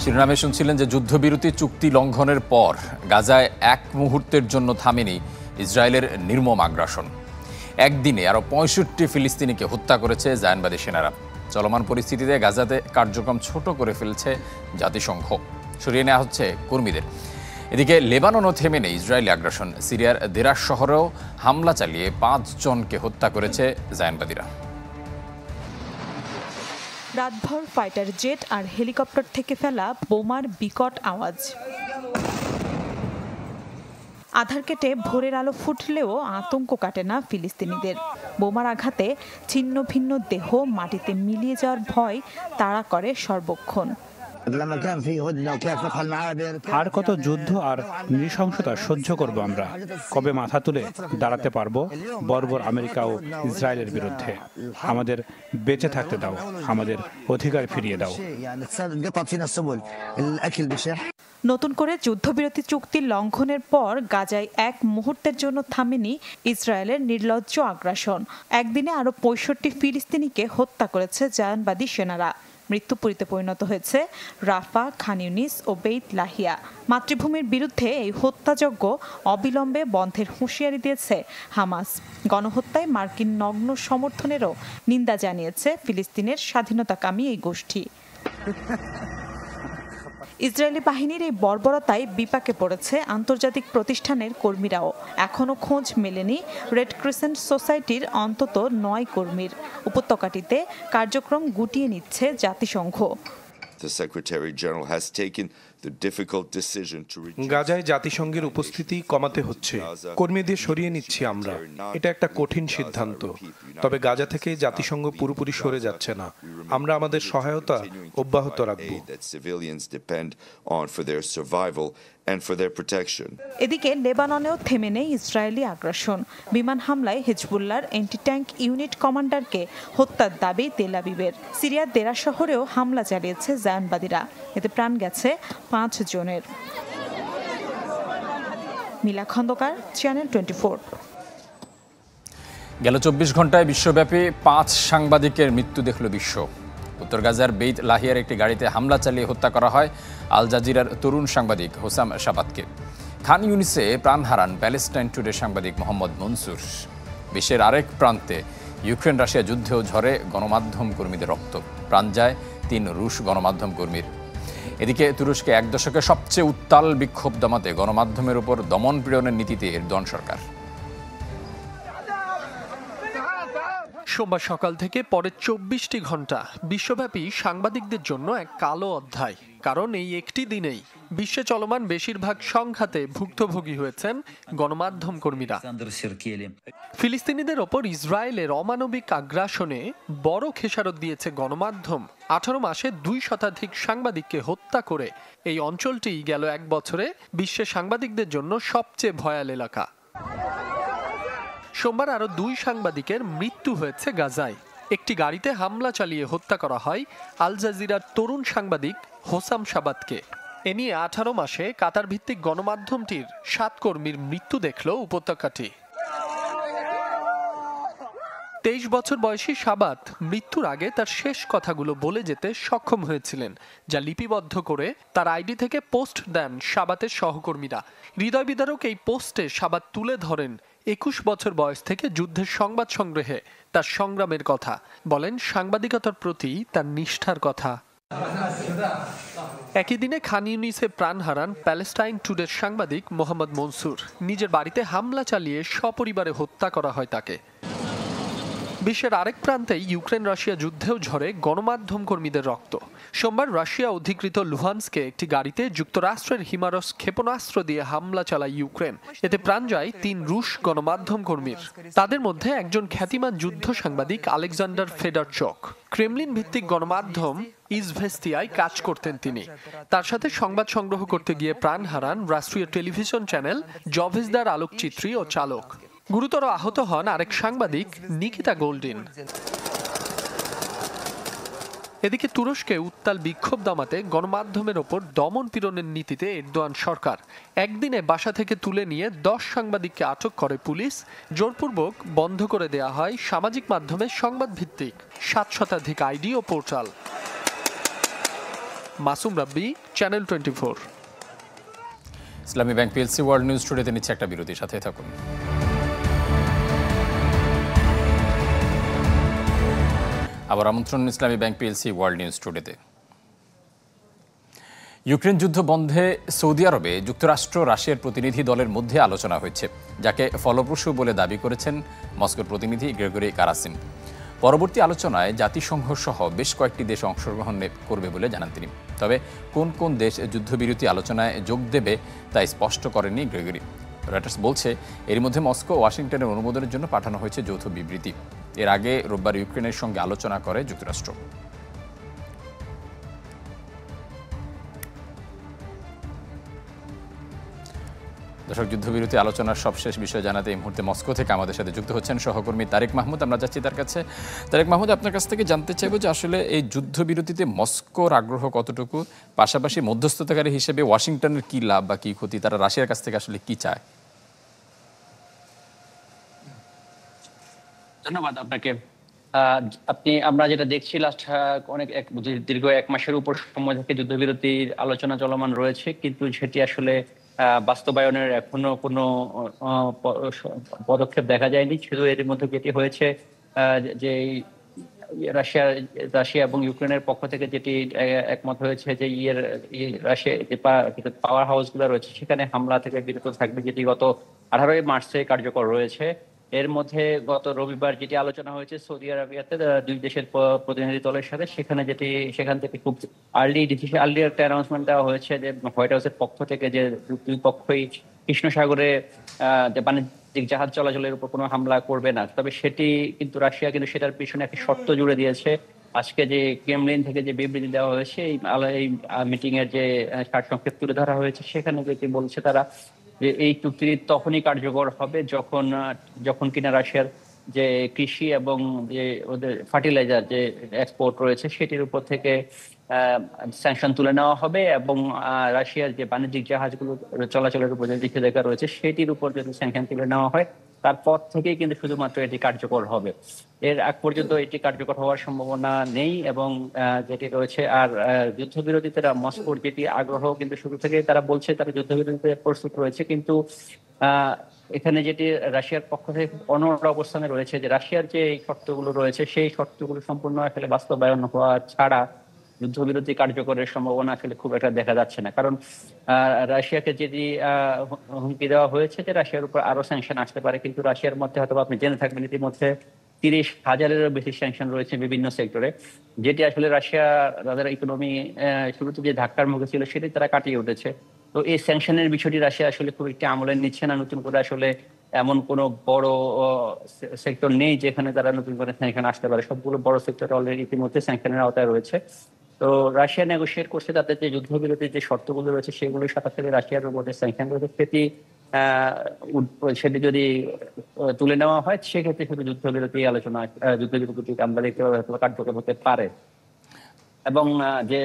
শিরোনামে শুনছিলেন যে যুদ্ধবিরতি চুক্তি লঙ্ঘনের পর গাজায় এক মুহূর্তের জন্য থামেনি ইসরায়েলের নির্মম আগ্রাসন। একদিনে আরও ৬৫ ফিলিস্তিনিকে হত্যা করেছে জায়নবাদী সেনারা। চলমান পরিস্থিতিতে গাজাতে কার্যক্রম ছোট করে ফেলছে জাতিসংঘ, সরিয়ে নেওয়া হচ্ছে কর্মীদের। এদিকে লেবাননও থেমে নেই ইসরায়েলি আগ্রাসন। সিরিয়ার দেরাস শহরেও হামলা চালিয়ে ৫ জনকে হত্যা করেছে জায়নবাদীরা। রাতভর ফাইটার জেট আর হেলিকপ্টার থেকে ফেলা বোমার বিকট আওয়াজ। আধার কেটে ভোরের আলো ফুটলেও আতঙ্ক কাটে না ফিলিস্তিনিদের। বোমার আঘাতে ছিন্ন ভিন্ন দেহ মাটিতে মিলিয়ে যাওয়ার ভয় তাড়া করে সর্বক্ষণ। আর কত যুদ্ধ আর নৃশংসতা সহ্য করব আমরা? কবে মাথা তুলে দাঁড়াতে পারবো বর্বর আমেরিকা ও ইসরায়েলের বিরুদ্ধে? আমাদের বেঁচে থাকতে দাও, আমাদের অধিকার ফিরিয়ে দাও। নতুন করে যুদ্ধবিরতি চুক্তি লঙ্ঘনের পর গাজায় এক মুহূর্তের জন্য থামেনি ইসরায়েলের নির্লজ্জ আগ্রাসন। একদিনে আরও ৬৫ ফিলিস্তিনিকে হত্যা করেছে জায়নবাদী সেনারা। মৃত্যুপুরীতে পরিণত হয়েছে রাফা, খান ইউনিস ও বেইত লাহিয়া। মাতৃভূমির বিরুদ্ধে এই হত্যাযজ্ঞ অবিলম্বে বন্ধের হুঁশিয়ারি দিয়েছে হামাস। গণহত্যায় মার্কিন নগ্ন সমর্থনেরও নিন্দা জানিয়েছে ফিলিস্তিনের স্বাধীনতাকামী এই গোষ্ঠী। ইসরায়েলি বাহিনীর এই বর্বরতায় বিপাকে পড়েছে আন্তর্জাতিক প্রতিষ্ঠানের কর্মীরাও। এখনও খোঁজ মেলেনি রেড ক্রিসেন্ট সোসাইটির অন্তত ৯ কর্মীর। উপত্যকাটিতে কার্যক্রম গুটিয়ে নিচ্ছে জাতিসংঘ। গাজায় জাতিসংঘের উপস্থিতি কমাতে হচ্ছে, কর্মীদের সরিয়ে নিচ্ছি আমরা। এটা একটা কঠিন সিদ্ধান্ত, তবে গাজা থেকে জাতিসংঘ পুরোপুরি সরে যাচ্ছে না। আমরা আমাদের সহায়তা অব্যাহত রাখব। এদিকে লেবাননেও থেমে নেই ইসরায়েলি আগ্রাসন। বিমান হামলায় হিজবুল্লাহর অ্যান্টি ট্যাঙ্ক ইউনিট কমান্ডারকে হত্যার দাবি তেল আবিবের। সিরিয়ার দেরাস শহরেও হামলা চালিয়েছে জায়নবাদীরা। এতে প্রাণ গেছে ৫ জনের। মিলা খন্দকার, চ্যানেল 24। গেল ২৪ ঘন্টায় বিশ্বব্যাপী ৫ সাংবাদিকের মৃত্যু দেখল বিশ্ব। উত্তর গাজার বেইত লাহিয়ার একটি গাড়িতে হামলা চালিয়ে হত্যা করা হয় আল জাজিরার তরুণ সাংবাদিক হোসাম শাবাতকে। খান ইউনিসে প্রাণ হারান প্যালেস্টাইন টুডের সাংবাদিক মোহাম্মদ মনসুর। বিশ্বের আরেক প্রান্তে ইউক্রেন রাশিয়া যুদ্ধেও ঝরে গণমাধ্যম কর্মীদের রক্ত। প্রাণ যায় ৩ রুশ গণমাধ্যম কর্মীর। এদিকে তুরস্কে এক দশকে সবচেয়ে উত্তাল বিক্ষোভ দমাতে গণমাধ্যমের উপর দমন পীড়নের নীতিতে এরদোয়ান সরকার। সোমবার সকাল থেকে পরের ২৪টি ঘন্টা বিশ্বব্যাপী সাংবাদিকদের জন্য এক কালো অধ্যায়। কারণ এই একটি দিনেই বিশ্বে চলমান বেশিরভাগ সংঘাতে ভুক্তভোগী হয়েছেন গণমাধ্যম কর্মীরা। ফিলিস্তিনিদের ওপর ইসরায়েলের অমানবিক আগ্রাসনে বড় খেসারত দিয়েছে গণমাধ্যম। ১৮ মাসে ২ শতাধিক সাংবাদিককে হত্যা করে এই অঞ্চলটি গেল এক বছরে বিশ্বের সাংবাদিকদের জন্য সবচেয়ে ভয়াল এলাকা। সোমবার আরও ২ সাংবাদিকের মৃত্যু হয়েছে গাজায়। একটি গাড়িতে হামলা চালিয়ে হত্যা করা হয় আল জাজিরার তরুণ সাংবাদিক হোসাম শাবাতকে। এ নিয়ে ১৮ মাসে কাতার ভিত্তিক গণমাধ্যমটির ৭ কর্মীর মৃত্যু দেখল উপত্যকাটি। ২৩ বছর বয়সী শাবাত মৃত্যুর আগে তার শেষ কথাগুলো বলে যেতে সক্ষম হয়েছিলেন, যা লিপিবদ্ধ করে তার আইডি থেকে পোস্ট দেন শাবাতের সহকর্মীরা। হৃদয় বিদারক এই পোস্টে শাবাত তুলে ধরেন ২১ বছর বয়স থেকে যুদ্ধের সংবাদ সংগ্রহে তার সংগ্রামের কথা, বলেন সাংবাদিকতার প্রতি তার নিষ্ঠার কথা। একই দিনে খান ইউনিসে প্রাণ হারান প্যালেস্টাইন টুডের সাংবাদিক মোহাম্মদ মনসুর। নিজের বাড়িতে হামলা চালিয়ে সপরিবারে হত্যা করা হয় তাকে। বিশ্বের আরেক প্রান্তে ইউক্রেন রাশিয়া যুদ্ধেও ঝরে গণমাধ্যম কর্মীদের রক্ত। সোমবার রাশিয়া অধিকৃত লুহান্সকে একটি গাড়িতে যুক্তরাষ্ট্রের হিমারস ক্ষেপণাস্ত্র দিয়ে হামলা চালায় ইউক্রেন। এতে প্রাণ যায় ৩ রুশ গণমাধ্যম কর্মীর। তাদের মধ্যে একজন খ্যাতিমান যুদ্ধ সাংবাদিক আলেকজান্ডার ফেডারচক। ক্রেমলিন ভিত্তিক গণমাধ্যম ইজভেস্তিয়ায় কাজ করতেন তিনি। তার সাথে সংবাদ সংগ্রহ করতে গিয়ে প্রাণ হারান রাষ্ট্রীয় টেলিভিশন চ্যানেল জভেজদার আলোকচিত্রী ও চালক। গুরুতর আহত হন আরেক সাংবাদিক নিকিতা গোল্ডিন। এদিকে তুরস্কে উত্তাল বিক্ষোভ দমাতে গণমাধ্যমের ওপর দমন পীড়নের নীতিতে এরদোয়ান সরকার। একদিনে বাসা থেকে তুলে নিয়ে ১০ সাংবাদিককে আটক করে পুলিশ। জোরপূর্বক বন্ধ করে দেয়া হয় সামাজিক মাধ্যমে সংবাদ ভিত্তিক ৭ শতাধিক আইডি ও portal. Masum Rabbi, channel 24। Islami bank PLC world news টুডেতে নিচ্ছে একটা বিরতির সাথে থাকুন। আবার আমন্ত্রণ Islami bank PLC world news টুডেতে। ইউক্রেন যুদ্ধ বন্ধে সৌদি আরবে যুক্তরাষ্ট্র রাশিয়ার প্রতিনিধি দলের মধ্যে আলোচনা হয়েছে, যাকে ফলপ্রসূ বলে দাবি করেছেন মস্কোর প্রতিনিধি গ্রেগরি কারাসিন। পরবর্তী আলোচনায় জাতিসংঘ সহ বেশ কয়েকটি দেশ অংশগ্রহণ করবে বলে জানান তিনি। তবে কোন কোন দেশ যুদ্ধবিরতি আলোচনায় যোগ দেবে তা স্পষ্ট করেননি গ্রেগরি। রয়টার্স বলছে, এর মধ্যে মস্কো ওয়াশিংটনের অনুমোদনের জন্য পাঠানো হয়েছে যৌথ বিবৃতি। এর আগে রোববার ইউক্রেনের সঙ্গে আলোচনা করে যুক্তরাষ্ট্র। দর্শক, যুদ্ধবিরতি আলোচনার সবশেষ বিষয় জানাতে এই মুহূর্তে মস্কো থেকে আমাদের সাথে যুক্ত হচ্ছেন সহকর্মী তারেক মাহমুদ। আমরা যাচ্ছি তার কাছে। তারেক মাহমুদ, আপনার কাছ থেকে জানতে চাইবো যে আসলে এই যুদ্ধবিরতিতে মস্কোর আগ্রহ কতটুকু, পাশাপাশি মধ্যস্থতাকারী হিসেবে ওয়াশিংটনের কি লাভ বা কি ক্ষতি, তারা রাশিয়ার কাছ থেকে আসলে কি চায়? ধন্যবাদ আপনাকে। আমরা যেটা দেখছি লাস্ট দীর্ঘ 1 মাসের উপর সময় থেকে যুদ্ধবিরতির আলোচনা চলমান রয়েছে, কিন্তু সেটি আসলে বাস্তবায়নের এখনো কোনো পদক্ষেপ দেখা যায়নি। শুধু এর মধ্যে যেটি হয়েছে যে রাশিয়া এবং ইউক্রেনের পক্ষ থেকে যেটি একমত হয়েছে যে রাশিয়া যে পাওয়ার হাউস গুলো রয়েছে সেখানে হামলা থেকে বিরত থাকবে, যেটি গত 18 মার্চে কার্যকর রয়েছে। এর মধ্যে গত রবিবার যেটি আলোচনা হয়েছে সৌদি আরবিয়াতে 2 দেশের প্রতিনিধি দলের সাথে, সেখান থেকে খুব আর্লি একটা অ্যানাউন্সমেন্ট দেওয়া হয়েছে যে হোয়াইট হাউসের পক্ষ থেকে যে দুই পক্ষই কৃষ্ণ সাগরে যে বাণিজ্যিক জাহাজ চলাচলের উপর কোনো হামলা করবে না। তবে কিন্তু রাশিয়া সেটার পিছনে একটি শর্ত জুড়ে দিয়েছে। আজকে যে ক্রেমলিন থেকে যে বিবৃতি দেওয়া হয়েছে, এই মিটিং এর যে সারসংক্ষেপ তুলে ধরা হয়েছে, সেখানে যেটি বলছে তারা যে এই চুক্তি তখনই কার্যকর হবে যখন কিনা রাশিয়ার যে কৃষি এবং যে ওদের ফার্টিলাইজার যে এক্সপোর্ট রয়েছে সেটির উপর থেকে স্যাংশন তুলে নেওয়া হবে, এবং রাশিয়ার যে বাণিজ্যিক জাহাজগুলো চলাচলের উপর যে নিষেধাজ্ঞা রয়েছে সেটির উপর যদি স্যাংশন তুলে নেওয়া হয়, তারপর থেকেই কিন্তু শুধুমাত্র এটি কার্যকর হবে। এর আগ পর্যন্ত এটি কার্যকর হওয়ার সম্ভাবনা নেই। এবং যেটি রয়েছে আর যুদ্ধবিরতিতে মস্কোর যেটি আগ্রহ, কিন্তু শুরু থেকে তারা বলছে তারা যুদ্ধবিরতিতে প্রস্তুত রয়েছে, কিন্তু এখানে যেটি রাশিয়ার পক্ষ থেকে অনড় অবস্থানে রয়েছে যে রাশিয়ার যে শর্তগুলো রয়েছে সেই শর্তগুলো সম্পূর্ণ আসলে বাস্তবায়ন হওয়া ছাড়া যুদ্ধবিরতি কার্যকরের সম্ভাবনা আসলে খুব একটা দেখা যাচ্ছে না। কারণ রাশিয়াকে যেটি হুমকি দেওয়া হয়েছে যে রাশিয়ার উপর আরো স্যাংশন আসতে পারে, কিন্তু রাশিয়ার মধ্যে হয়তো আপনি জেনে থাকবেন ইতিমধ্যে 30,000-এরও বেশি স্যাংশন রয়েছে বিভিন্ন সেক্টরে, যেটি আসলে রাশিয়া তাদের ইকোনমি শুরুতে যে ধাক্কার মুখে ছিল সেটি তারা কাটিয়ে উঠেছে। তো এই স্যাংশনের বিষয়টি রাশিয়া আসলে খুব একটি আমলে নিচ্ছে না। নতুন করে আসলে এমন কোনো বড় সেক্টর নেই যেখানে তারা নতুন করে স্যাংশন আসতে পারে। সবগুলো বড় সেক্টর অলরেডি ইতিমধ্যে স্যাংশনের আওতায় রয়েছে। তো রাশিয়া নেগোশিয়েট করছে তাদের যে যুদ্ধবিরতির যে শর্তগুলো রয়েছে সেগুলোর সাথে সাথে রাশিয়ার উপর যে স্যাংশন রয়েছে সেটি যদি তুলে নেওয়া হয়, সেক্ষেত্রে শুধু যুদ্ধবিরতি আমরা দেখতে পাবো কার্যকর হতে পারে। এবং যে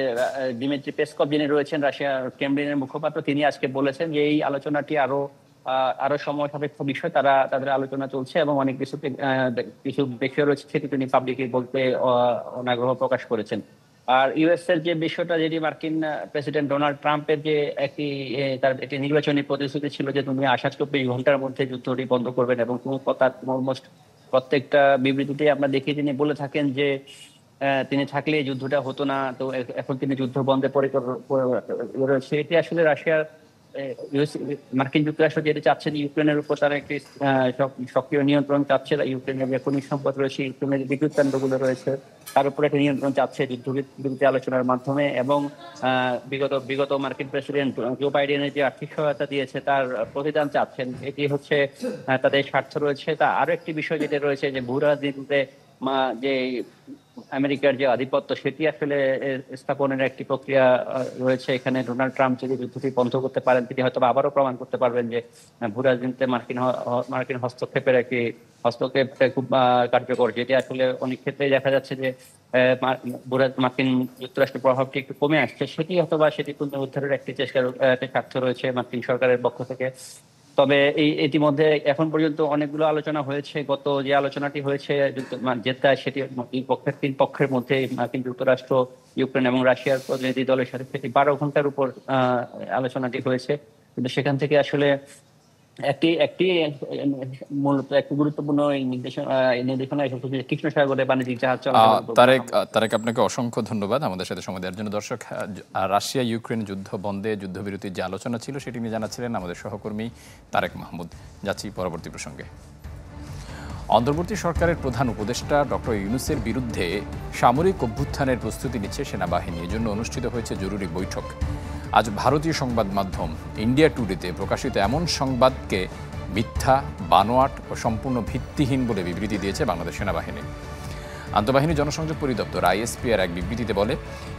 দিমিত্রি পেসকভ যিনি রয়েছেন রাশিয়ার ক্রেমলিনের মুখপাত্র, তিনি আজকে বলেছেন যে এই আলোচনাটি আরো সময় সাপেক্ষ বিষয়, তাদের আলোচনা চলছে এবং অনেক কিছু বিষয় রয়েছে সেটি তিনি পাবলিকলি বলতে অনাগ্রহ প্রকাশ করেছেন। আর ইউএস এর যে বিষয়টা, যেটি মার্কিন প্রেসিডেন্ট ডোনাল্ড ট্রাম্পের যে একটি নির্বাচনী প্রতিশ্রুতি ছিল যে তুমি 24 ঘন্টার মধ্যে যুদ্ধটি বন্ধ করবেন, এবং অলমোস্ট প্রত্যেকটা বিবৃতিতে আমরা দেখি তিনি বলে থাকেন যে তিনি থাকলে যুদ্ধটা হতো না। তো এখন তিনি যুদ্ধ বন্ধের রয়েছে। এটি আসলে রাশিয়ার মার্কিন যুক্তরাষ্ট্র যেটি চাচ্ছেন ইউক্রেনের উপর তারা একটি সক্রিয় নিয়ন্ত্রণ চাচ্ছে। ইউক্রেনের যে খনিজ সম্পদ রয়েছে, ইউক্রেনের বিদ্যুৎ কেন্দ্রগুলো রয়েছে, তার উপর একটা নিয়ন্ত্রণ চাচ্ছে যুদ্ধবিরতি আলোচনার মাধ্যমে। এবং বিগত মার্কিন প্রেসিডেন্ট জো বাইডেনের যে আর্থিক সহায়তা দিয়েছে তার প্রতিদান চাচ্ছেন। এটি হচ্ছে তাদের স্বার্থ রয়েছে। তা আরো একটি বিষয় যেটা রয়েছে যে ভূ রাজনীতিতে যে আমেরিকার যে আধিপত্য সেটি আসলে স্থাপনের একটি প্রক্রিয়া রয়েছে। এখানে ডোনাল্ড ট্রাম্প যদি যুদ্ধটি বন্ধ করতে পারেন, তিনি হয়তো আবারও প্রমাণ করতে পারবেন যে ভূ রাজনীতিতে মার্কিন হস্তক্ষেপ খুব কার্যকর, যেটি আসলে অনেক ক্ষেত্রেই দেখা যাচ্ছে যে মার্কিন যুক্তরাষ্ট্রের প্রভাবটি একটু কমে আসছে। সেটি পুনরুদ্ধারের একটি চেষ্টার স্বার্থ রয়েছে মার্কিন সরকারের পক্ষ থেকে। তবে ইতিমধ্যে এখন পর্যন্ত অনেকগুলো আলোচনা হয়েছে। গত যে আলোচনাটি হয়েছে জেদ্দা, সেটি তিন পক্ষের মধ্যে মার্কিন যুক্তরাষ্ট্র, ইউক্রেন এবং রাশিয়ার প্রতিনিধি দলের সাথে 12 ঘন্টার উপর আলোচনাটি হয়েছে। কিন্তু সেখান থেকে আসলে মূলত একটি গুরুত্বপূর্ণ নির্দেশনা এসেছে যে কৃষ্ণ সাগরে বাণিজ্যিক জাহাজ চলাচল। তারেক, আপনাকে অসংখ্য ধন্যবাদ আমাদের সাথে সময় দেওয়ার জন্য। দর্শক, রাশিয়া ইউক্রেন যুদ্ধ বন্ধে যুদ্ধবিরতির যে আলোচনা ছিল সেটি নিয়ে জানাচ্ছিলেন আমাদের সহকর্মী তারেক মাহমুদ। যাচ্ছি পরবর্তী প্রসঙ্গে। অন্তর্বর্তী সরকারের প্রধান উপদেষ্টা ডক্টর ইউনূসের বিরুদ্ধে সামরিক অভ্যুত্থানের প্রস্তুতি নিচ্ছে সেনাবাহিনী। এর জন্য অনুষ্ঠিত হয়েছে জরুরি বৈঠক। আজ ভারতীয় সংবাদ মাধ্যম ইন্ডিয়া টুডেতে প্রকাশিত এমন সংবাদকে মিথ্যা, বানোয়াট ও সম্পূর্ণ ভিত্তিহীন বলে বিবৃতি দিয়েছে বাংলাদেশ সেনাবাহিনী। আন্তঃবাহিনী জনসংযোগ পরিদপ্তর আইএসপিআর এক বিবৃতিতে বলে,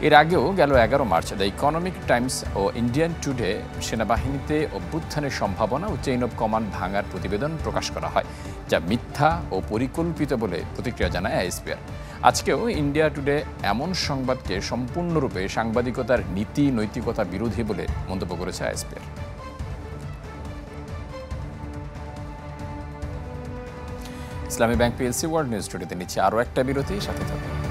এর আগেও গেল 11 মার্চ দ্য ইকোনমিক টাইমস ও ইন্ডিয়ান টুডে সেনাবাহিনীতে অভ্যুত্থানের সম্ভাবনা ও চেইন অব কমান্ড ভাঙার প্রতিবেদন প্রকাশ করা হয়, যা মিথ্যা ও পরিকল্পিত বলে প্রতিক্রিয়া জানায় আইএসপিআর। আজকেও ইন্ডিয়া টুডে এমন সংবাদকে সম্পূর্ণরূপে সাংবাদিকতার নীতি নৈতিকতা বিরোধী বলে মন্তব্য করেছে আইএসপিআর। ইসলামী ব্যাংক পিএলসি ওয়ার্ল্ড নিউজ স্টুডিওতে নিচ্ছে আরও একটা বিরতি, সাথে থাকুন।